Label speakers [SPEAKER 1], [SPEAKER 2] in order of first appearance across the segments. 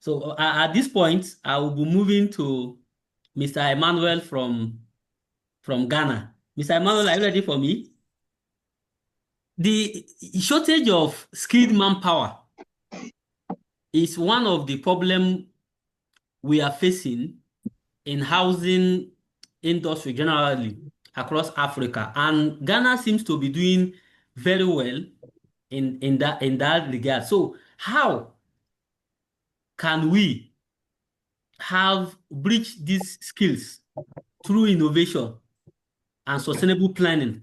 [SPEAKER 1] So at this point, I will be moving to Mr. Emmanuel from Ghana. Mr. Emmanuel, are you ready for me? The shortage of skilled manpower is one of the problems we are facing in housing industry generally across Africa. And Ghana seems to be doing very well in that regard. So how can we have breached these skills through innovation and sustainable planning?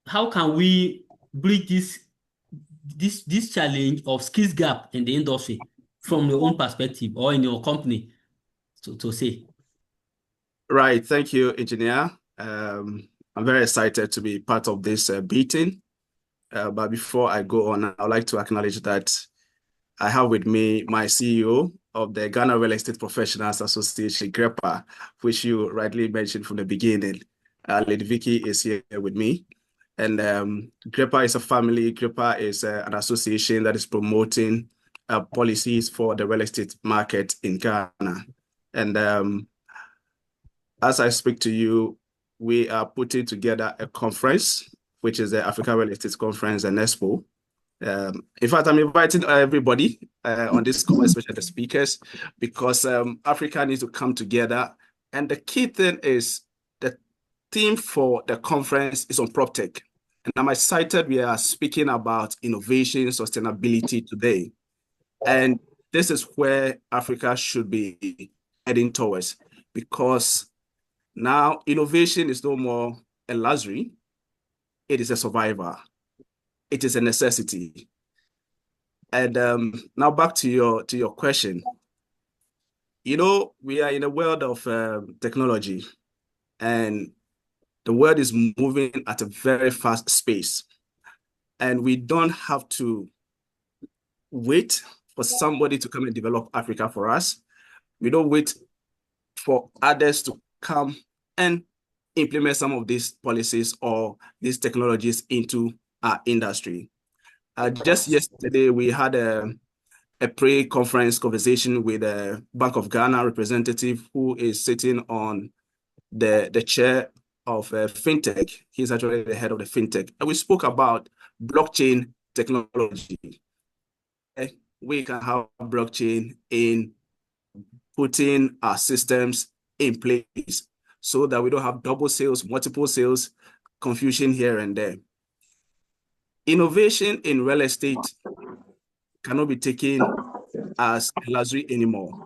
[SPEAKER 1] How can we bridge this challenge of skills gap in the industry from your own perspective or in your company to say?
[SPEAKER 2] Right. Thank you, engineer. I'm very excited to be part of this meeting. But before I go on, I'd like to acknowledge that I have with me my CEO of the Ghana Real Estate Professionals Association, GREPA, which you rightly mentioned from the beginning. Lady Vicky is here with me. And GREPA is a family. GREPA is an association that is promoting policies for the real estate market in Ghana. And as I speak to you, we are putting together a conference, which is the Africa Real Estate Conference and Expo. In fact, I'm inviting everybody on this call, especially the speakers, because Africa needs to come together. And the key thing is the theme for the conference is on PropTech. And I'm excited we are speaking about innovation, sustainability today. And this is where Africa should be heading towards, because now innovation is no more a luxury, it is a survivor. It is a necessity. And now back to your question. You know, we are in a world of technology, and the world is moving at a very fast pace. And we don't have to wait for somebody to come and develop Africa for us. We don't wait for others to come and implement some of these policies or these technologies into our industry. Just yesterday, we had a pre-conference conversation with a Bank of Ghana representative who is sitting on the chair of FinTech. He's actually the head of the FinTech. And we spoke about blockchain technology. We can have blockchain in putting our systems in place so that we don't have double sales, multiple sales, confusion here and there. Innovation in real estate cannot be taken as a luxury anymore.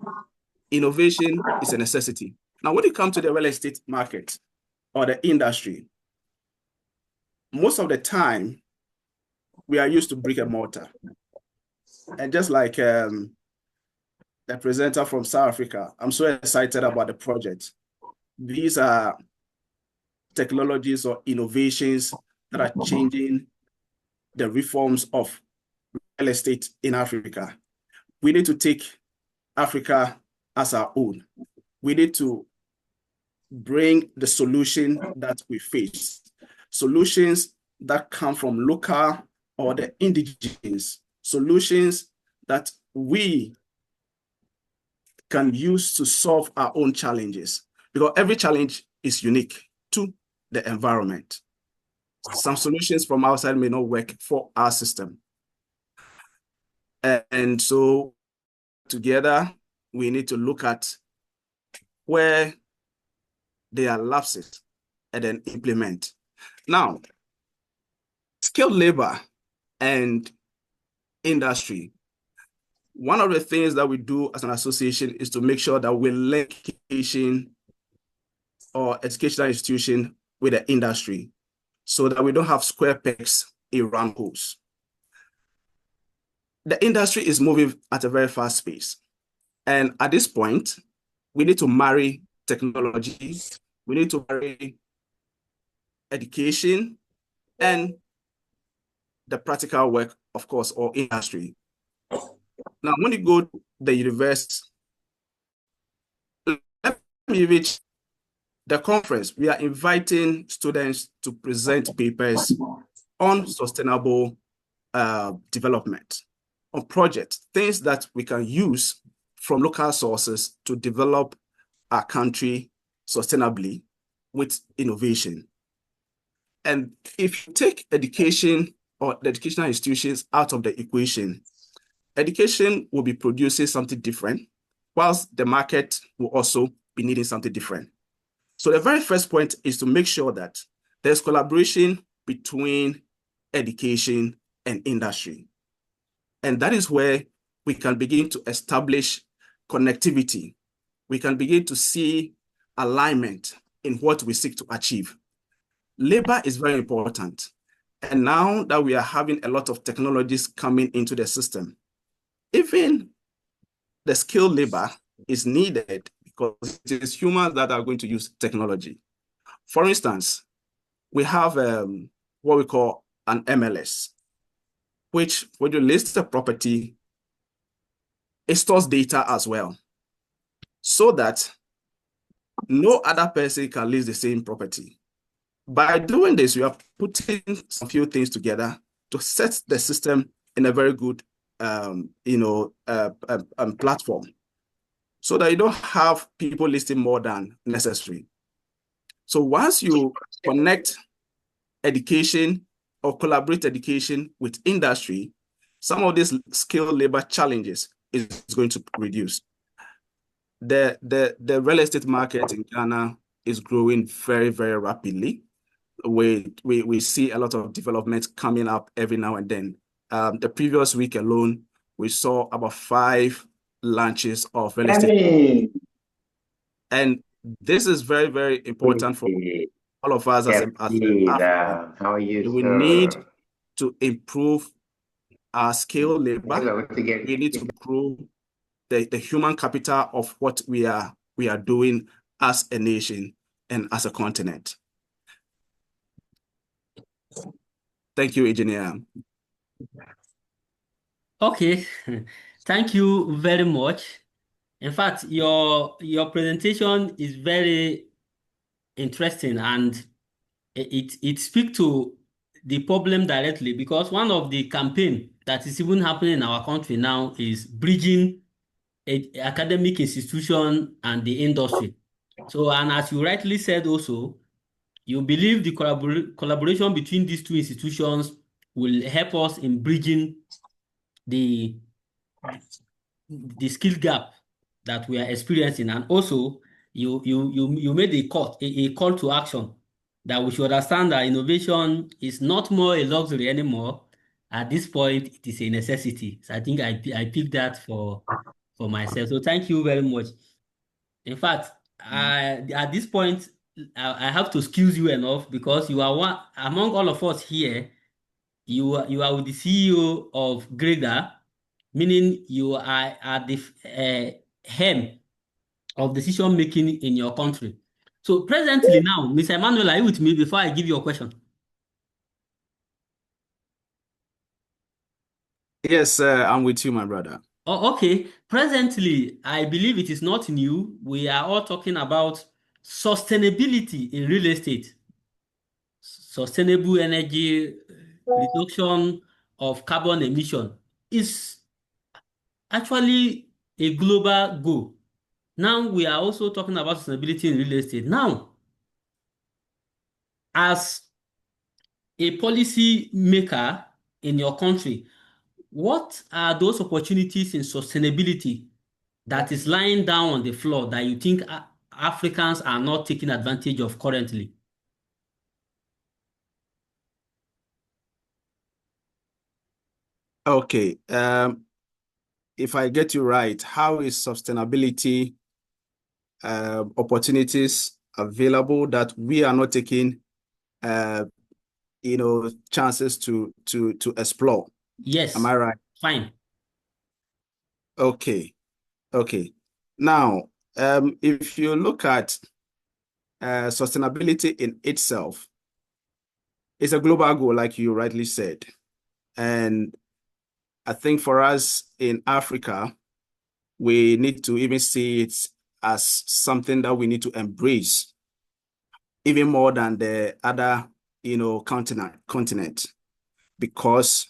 [SPEAKER 2] Innovation is a necessity. Now, when it comes to the real estate market or the industry, most of the time, we are used to brick and mortar. And just like the presenter from South Africa, I'm so excited about the project. These are technologies or innovations that are changing the reforms of real estate in Africa. We need to take Africa as our own. We need to bring the solution that we face, solutions that come from local or the indigenous, solutions that we can use to solve our own challenges, because every challenge is unique to the environment. Some solutions from outside may not work for our system. And so together, we need to look at where there are lapses and then implement. Now, skilled labor and industry. One of the things that we do as an association is to make sure that we link education or educational institution with the industry so that we don't have square pegs in round holes. The industry is moving at a very fast pace. And at this point, we need to marry technology, we need to marry education and the practical work, of course, or industry. Now, when you go to the university, let me reach the conference. We are inviting students to present papers on sustainable development, on projects, things that we can use from local sources to develop our country sustainably with innovation. And if you take education or the educational institutions out of the equation, education will be producing something different, whilst the market will also be needing something different. So the very first point is to make sure that there's collaboration between education and industry. And that is where we can begin to establish connectivity. We can begin to see alignment in what we seek to achieve. Labor is very important. And now that we are having a lot of technologies coming into the system, even the skilled labor is needed because it is humans that are going to use technology. For instance, we have what we call an MLS, which when you list a property, it stores data as well, so that no other person can list the same property. By doing this, we are putting some few things together to set the system in a very good platform, so that you don't have people listing more than necessary. So once you connect education or collaborate education with industry, some of these skilled labor challenges is going to reduce. The real estate market in Ghana is growing very, very rapidly. We see a lot of development coming up every now and then. The previous week alone, we saw about 5 launches of real estate. And this is very, very important for all of us as an African.
[SPEAKER 3] How are you,
[SPEAKER 2] We need to improve our skilled labor. We need to grow the human capital of what we are doing as a nation and as a continent. Thank you, Engineer.
[SPEAKER 1] Okay, thank you very much. In fact, your presentation is very interesting, and it speaks to the problem directly, because one of the campaign that is even happening in our country now is bridging academic institution and the industry. So, and as you rightly said also, you believe the collaboration between these two institutions will help us in bridging the skill gap that we are experiencing. And also, you made a call to action that we should understand that innovation is not more a luxury anymore. At this point, it is a necessity. So I think I picked that for myself. So thank you very much. In fact, at this point, I have to excuse you enough, because you are one among all of us here. You are with the CEO of GREPA, meaning you are at the helm of decision making in your country. So presently now, Mr. Emmanuel, are you with me before I give you a question?
[SPEAKER 2] Yes, I'm with you, my brother.
[SPEAKER 1] Oh, okay. Presently, I believe it is not new. We are all talking about sustainability in real estate, sustainable energy, reduction of carbon emission is actually a global goal. Now we are also talking about sustainability in real estate. Now, as a policy maker in your country, what are those opportunities in sustainability that is lying down on the floor that you think Africans are not taking advantage of currently?
[SPEAKER 2] Okay. If I get you right, how is sustainability opportunities available that we are not taking chances to explore?
[SPEAKER 1] Yes.
[SPEAKER 2] Am I right?
[SPEAKER 1] Fine.
[SPEAKER 2] Okay. Now, if you look at sustainability in itself, it's a global goal, like you rightly said. And I think for us in Africa, we need to even see it as something that we need to embrace even more than the other, continent, because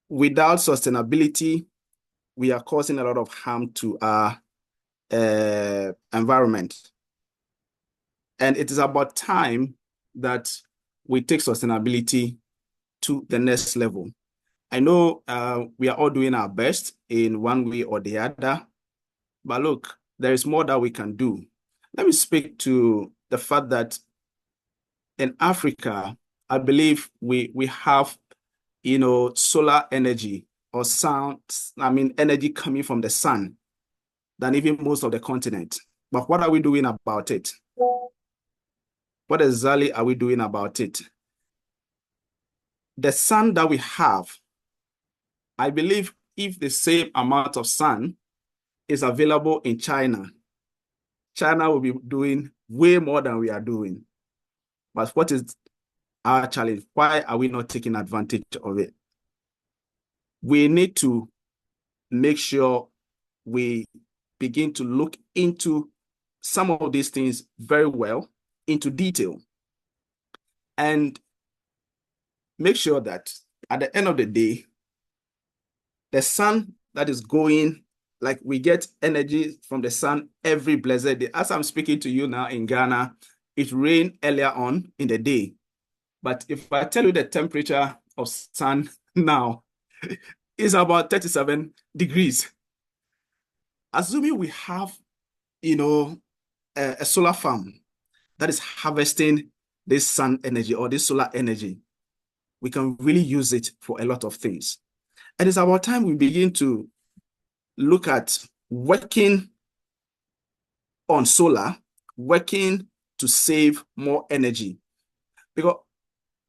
[SPEAKER 2] without sustainability, we are causing a lot of harm to our environment. And it is about time that we take sustainability to the next level. I know we are all doing our best in one way or the other, but look, there is more that we can do. Let me speak to the fact that in Africa, I believe we have, solar energy or energy coming from the sun than even most of the continent. But what are we doing about it? What exactly are we doing about it? The sun that we have, I believe if the same amount of sun is available in China, China will be doing way more than we are doing. But what is our challenge? Why are we not taking advantage of it? We need to make sure we begin to look into some of these things very well, into detail, and make sure that at the end of the day, the sun that is going, like we get energy from the sun every blessed day. As I'm speaking to you now in Ghana, it rained earlier on in the day. But if I tell you the temperature of sun now is about 37 degrees. Assuming we have, a solar farm that is harvesting this sun energy or this solar energy, we can really use it for a lot of things. And it's about time we begin to look at working on solar, working to save more energy. Because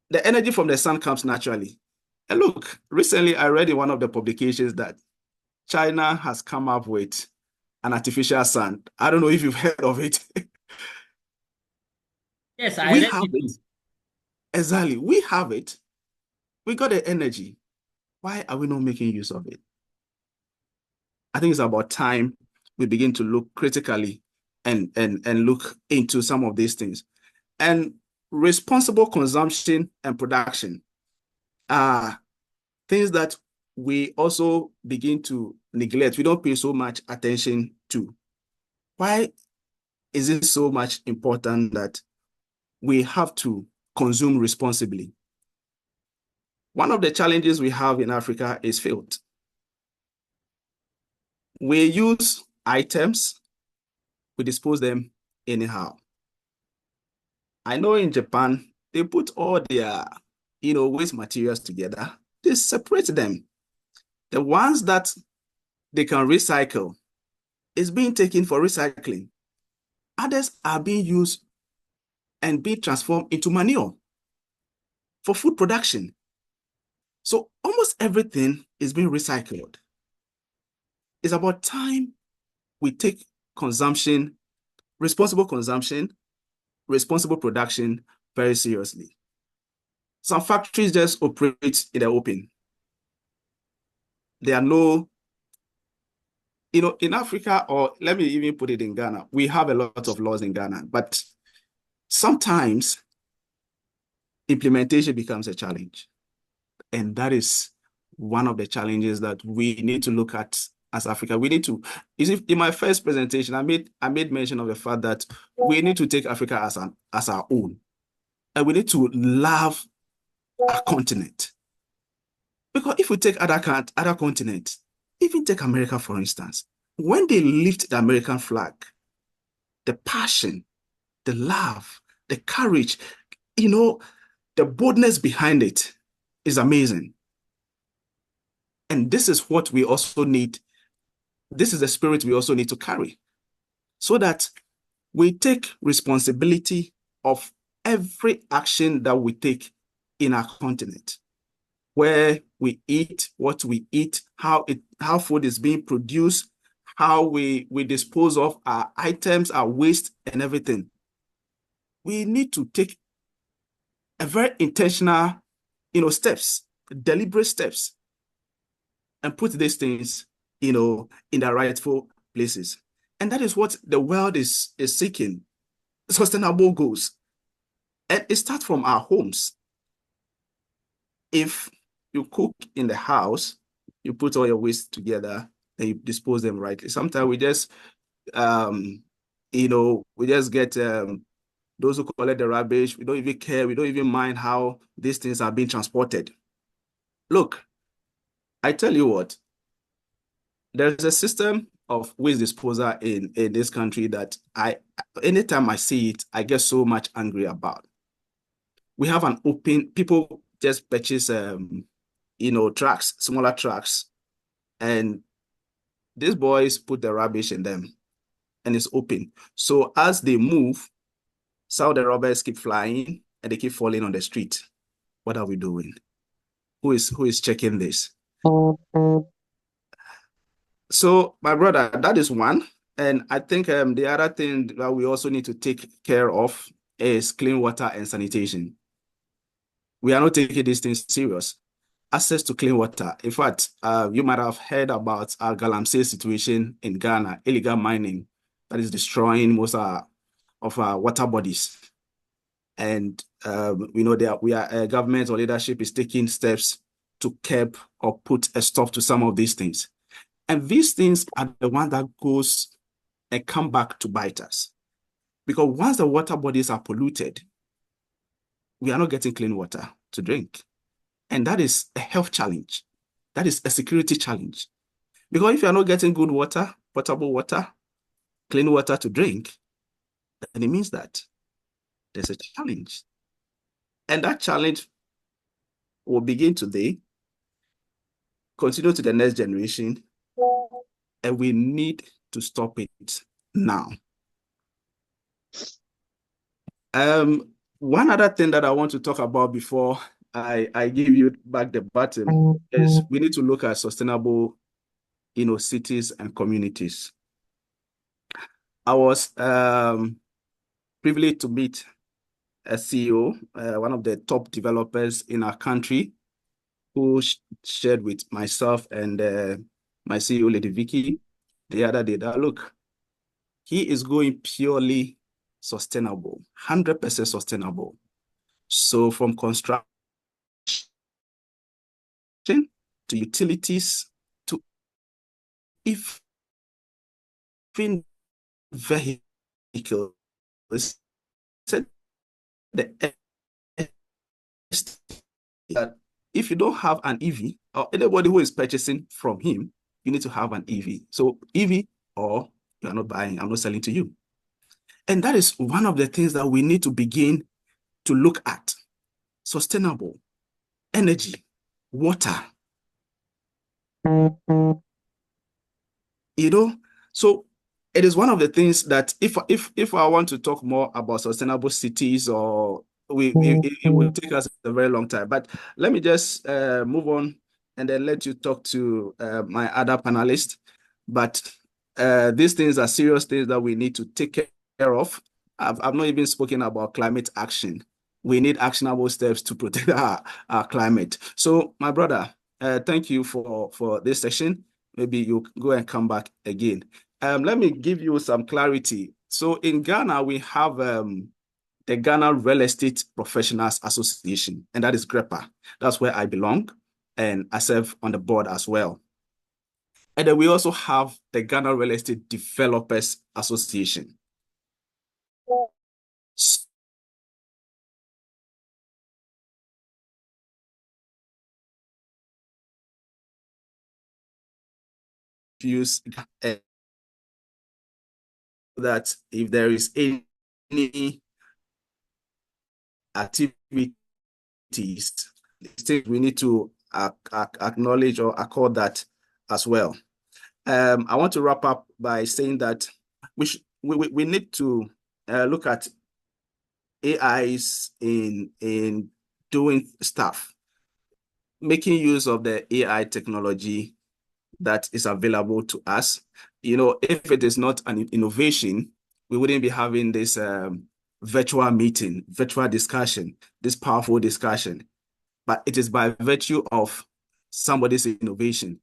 [SPEAKER 2] the energy from the sun comes naturally. And look, recently I read in one of the publications that China has come up with an artificial sun. I don't know if you've heard of it.
[SPEAKER 1] Yes, I
[SPEAKER 2] We
[SPEAKER 1] read
[SPEAKER 2] have
[SPEAKER 1] it
[SPEAKER 2] it.
[SPEAKER 1] too.
[SPEAKER 2] Exactly. We have it. We got the energy. Why are we not making use of it? I think it's about time we begin to look critically and look into some of these things. And responsible consumption and production are things that we also begin to neglect. We don't pay so much attention to. Why is it so much important that we have to consume responsibly? One of the challenges we have in Africa is filth. We use items, we dispose them anyhow. I know in Japan, they put all their, waste materials together. They separate them. The ones that they can recycle is being taken for recycling. Others are being used and being transformed into manure for food production. So almost everything is being recycled. It's about time we take consumption, responsible production very seriously. Some factories just operate in the open. There are no, in Africa, or let me even put it in Ghana, we have a lot of laws in Ghana, but sometimes implementation becomes a challenge. And that is one of the challenges that we need to look at as Africa. We need to, in my first presentation, I made mention of the fact that we need to take Africa as our own. And we need to love our continent. Because if we take other continents, even take America, for instance, when they lift the American flag, the passion, the love, the courage, the boldness behind it is amazing. And this is what we also need. This is the spirit we also need to carry so that we take responsibility of every action that we take in our continent, where we eat, what we eat, how food is being produced, how we dispose of our items, our waste, and everything. We need to take a very intentional, steps, deliberate steps, and put these things, in the rightful places. And that is what the world is seeking, sustainable goals. And it starts from our homes. If you cook in the house, you put all your waste together, and you dispose them rightly. Sometimes we just, we just get those who collect the rubbish. We don't even care. We don't even mind how these things are being transported. Look, I tell you what, there's a system of waste disposal in this country that anytime I see it, I get so much angry about. We have an open, people just purchase, trucks, smaller trucks, and these boys put the rubbish in them and it's open. So as they move, some of the rubbish keep flying and they keep falling on the street. What are we doing? Who is checking this? So my brother, that is one. And I think the other thing that we also need to take care of is clean water and sanitation. We are not taking these things serious. Access to clean water. In fact, you might have heard about our Galamsey situation in Ghana, illegal mining that is destroying most of our water bodies. And we know that government or leadership is taking steps to curb or put a stop to some of these things. And these things are the ones that goes and come back to bite us. Because once the water bodies are polluted, we are not getting clean water to drink. And that is a health challenge. That is a security challenge. Because if you are not getting good water, potable water, clean water to drink, then it means that there's a challenge. And that challenge will begin today, continue to the next generation, and we need to stop it now. One other thing that I want to talk about before I give you back the baton is we need to look at sustainable, cities and communities. I was privileged to meet a CEO, one of the top developers in our country, who shared with myself and my CEO, Lady Vicky, the other day that, look, he is going purely sustainable, 100% sustainable. So from construction to utilities to even vehicles, said that if you don't have an EV, or anybody who is purchasing from him, you need to have an EV. So EV, or you are not buying, I'm not selling to you. And that is one of the things that we need to begin to look at. Sustainable energy, water. So it is one of the things that if I want to talk more about sustainable cities, or it will take us a very long time. But let me just move on and then let you talk to my other panelists. But these things are serious things that we need to take care of. I've not even spoken about climate action. We need actionable steps to protect our climate. So my brother, thank you for this session. Maybe you go and come back again. Let me give you some clarity. So in Ghana, we have the Ghana Real Estate Professionals Association, and that is GREPA. That's where I belong, and I serve on the board as well. And then we also have the Ghana Real Estate Developers Association. Use that if there is any activities, we need to acknowledge or accord that as well. I want to wrap up by saying that we need to look at AIs in doing stuff, making use of the AI technology that is available to us. If it is not an innovation, we wouldn't be having this virtual meeting, virtual discussion, this powerful discussion. But it is by virtue of somebody's innovation.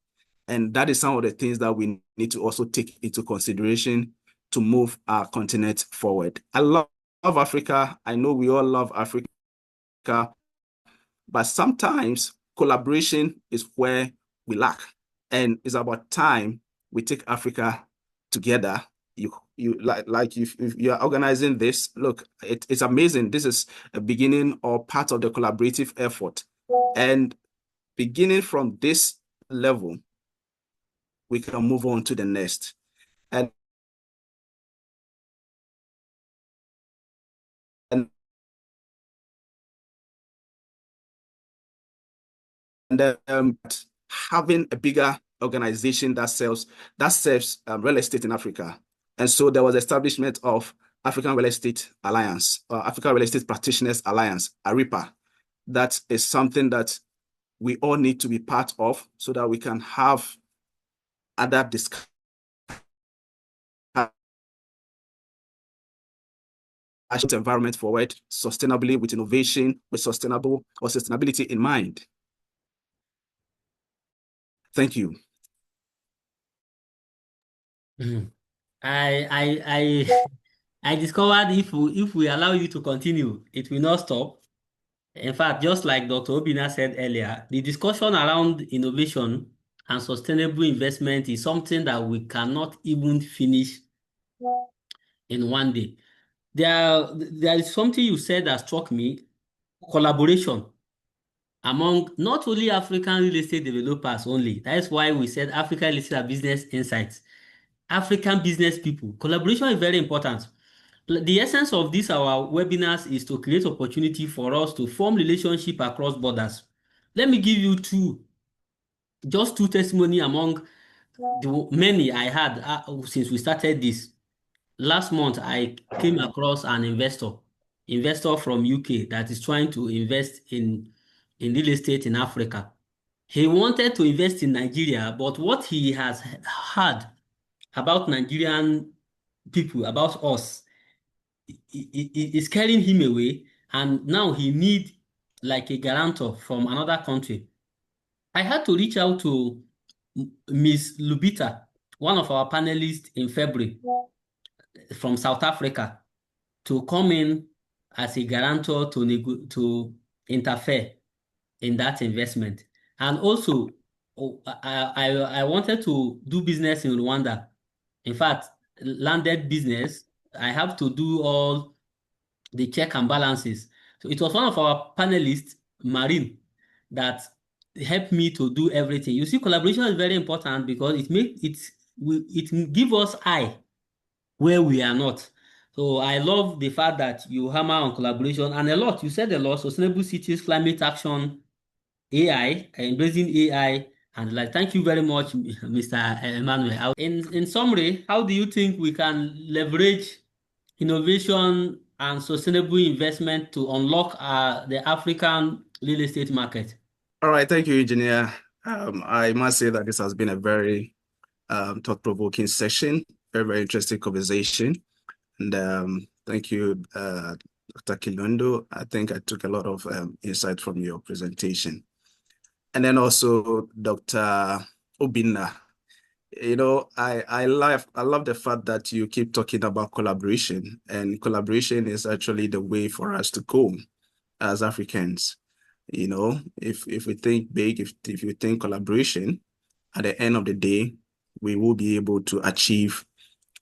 [SPEAKER 2] And that is some of the things that we need to also take into consideration to move our continent forward. I love Africa. I know we all love Africa. But sometimes collaboration is where we lack. And it's about time we take Africa together. If you're organizing this, look, it's amazing. This is a beginning or part of the collaborative effort. And beginning from this level, we can move on to the next. And having a bigger organization that serves real estate in Africa. And so there was establishment of African Real Estate Alliance, African Real Estate Practitioners Alliance, GREPA. That is something that we all need to be part of so that we can have other discussions environment forward sustainably with innovation, with sustainability in mind. Thank you.
[SPEAKER 1] I discovered if we allow you to continue, it will not stop. In fact, just like Dr. Obina said earlier, the discussion around innovation and sustainable investment is something that we cannot even finish in one day. There is something you said that struck me, collaboration among not only African real estate developers only. That is why we said African Real Estate Business Insights. African business people. Collaboration is very important. The essence of this our webinars is to create opportunity for us to form relationship across borders. Let me give you just two testimony among the many I had since we started this. Last month, I came across an investor from UK that is trying to invest in real estate in Africa. He wanted to invest in Nigeria, but what he has heard about Nigerian people, about us, is carrying him away, and now he need like a guarantor from another country. I had to reach out to Miss Lubita, one of our panelists in February from South Africa, to come in as a guarantor to interfere in that investment. And also, I wanted to do business in Rwanda. In fact, landed business, I have to do all the check and balances. So it was one of our panelists, Marine, that helped me to do everything. You see, collaboration is very important because it give us eye where we are not. So I love the fact that you hammer on collaboration and a lot. You said a lot. Sustainable cities, climate action, AI, embracing AI, and like thank you very much, Mr. Emmanuel. In summary, how do you think we can leverage innovation and sustainable investment to unlock the African real estate market?
[SPEAKER 2] All right, thank you, Engineer. I must say that this has been a very thought-provoking session, very interesting conversation. And thank you, Dr. Kilundo. I think I took a lot of insight from your presentation. And then also Dr. Obina. You know, I love the fact that you keep talking about collaboration, and collaboration is actually the way for us to go as Africans. You know, if we think big, if you think collaboration, at the end of the day, we will be able to achieve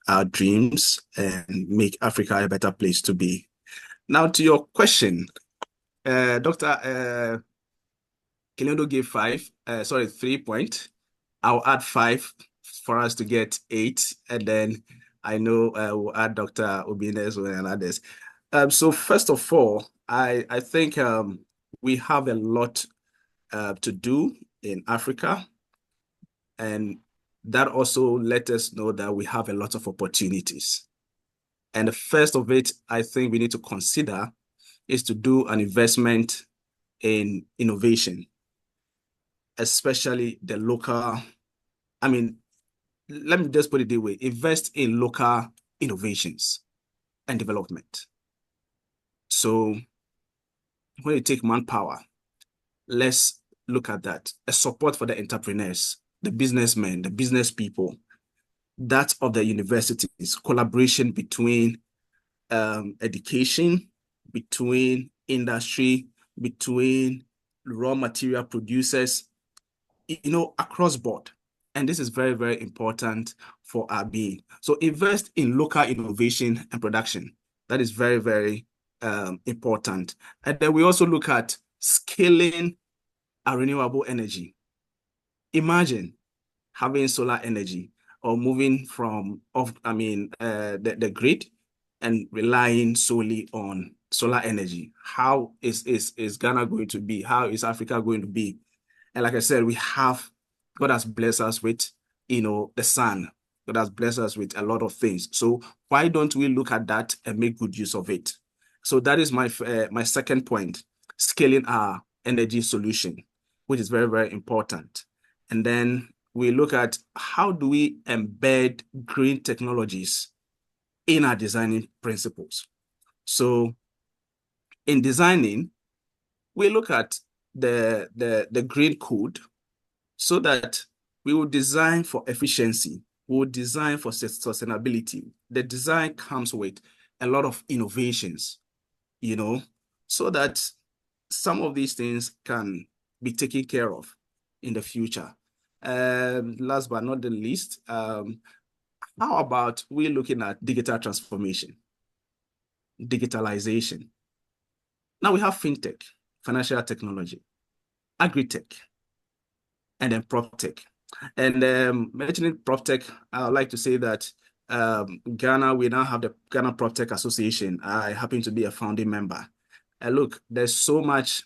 [SPEAKER 2] our dreams and make Africa a better place to be. Now to your question, Dr. Kilundo gave 3 points. I'll add 5 for us to get 8, and then I know we'll add Dr. Obines and others. So first of all, I think we have a lot to do in Africa, and that also let us know that we have a lot of opportunities. And the first of it, I think we need to consider is to do an investment in innovation, especially the local. I mean, let me just put it this way: invest in local innovations and development. So when you take manpower, let's look at that. A support for the entrepreneurs, the businessmen, the business people, that of the universities, collaboration between education, between industry, between raw material producers, you know, across board. And this is very, very important for our being. So invest in local innovation and production. That is very, very important. And then we also look at scaling our renewable energy. Imagine having solar energy or moving from the grid and relying solely on solar energy. How is Ghana going to be? How is Africa going to be? And like I said, God has blessed us with, the sun. God has blessed us with a lot of things. So why don't we look at that and make good use of it? So that is my second point, scaling our energy solution, which is very, very important. And then we look at how do we embed green technologies in our designing principles. So in designing, we look at the green code so that we will design for efficiency, we will design for sustainability. The design comes with a lot of innovations, so that some of these things can be taken care of in the future. Last but not the least, how about we looking at digital transformation, digitalization? Now we have fintech, financial technology, agri-tech, and then prop tech. And mentioning prop tech, I would like to say that Ghana, we now have the Ghana Prop Tech Association. I happen to be a founding member. And look, there's so much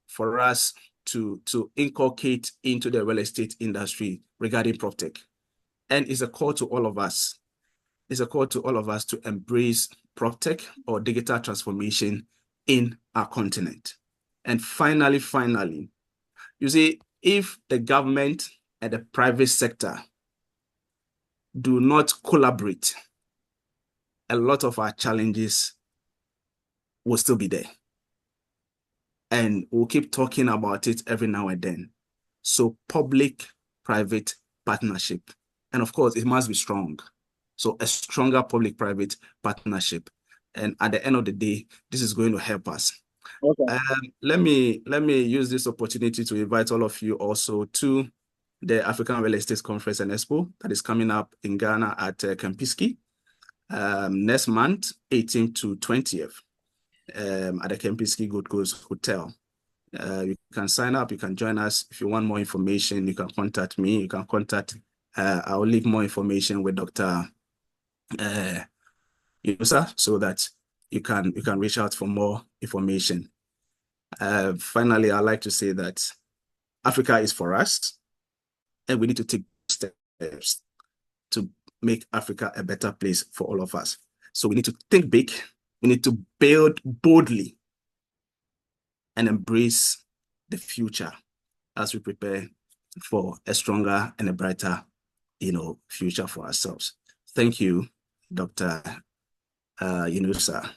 [SPEAKER 2] for us to inculcate into the real estate industry regarding prop tech. And it's a call to all of us. It's a call to all of us to embrace prop tech or digital transformation in our continent. And finally, you see, if the government and the private sector do not collaborate, a lot of our challenges will still be there. And we'll keep talking about it every now and then. So public-private partnership. And of course, it must be strong. So a stronger public-private partnership. And at the end of the day, this is going to help us. Okay. Let me use this opportunity to invite all of you also to the African Real Estate Conference and Expo that is coming up in Ghana at Kempinski next month, 18th to 20th, at the Kempinski Gold Coast Hotel. You can sign up, you can join us. If you want more information, you can contact me. You can contact, I'll leave more information with Dr. Yusa so that you can reach out for more information. Finally, I'd like to say that Africa is for us, and we need to take steps to make Africa a better place for all of us. So we need to think big, we need to build boldly, and embrace the future as we prepare for a stronger and a brighter, future for ourselves. Thank you, Dr. Yunusa.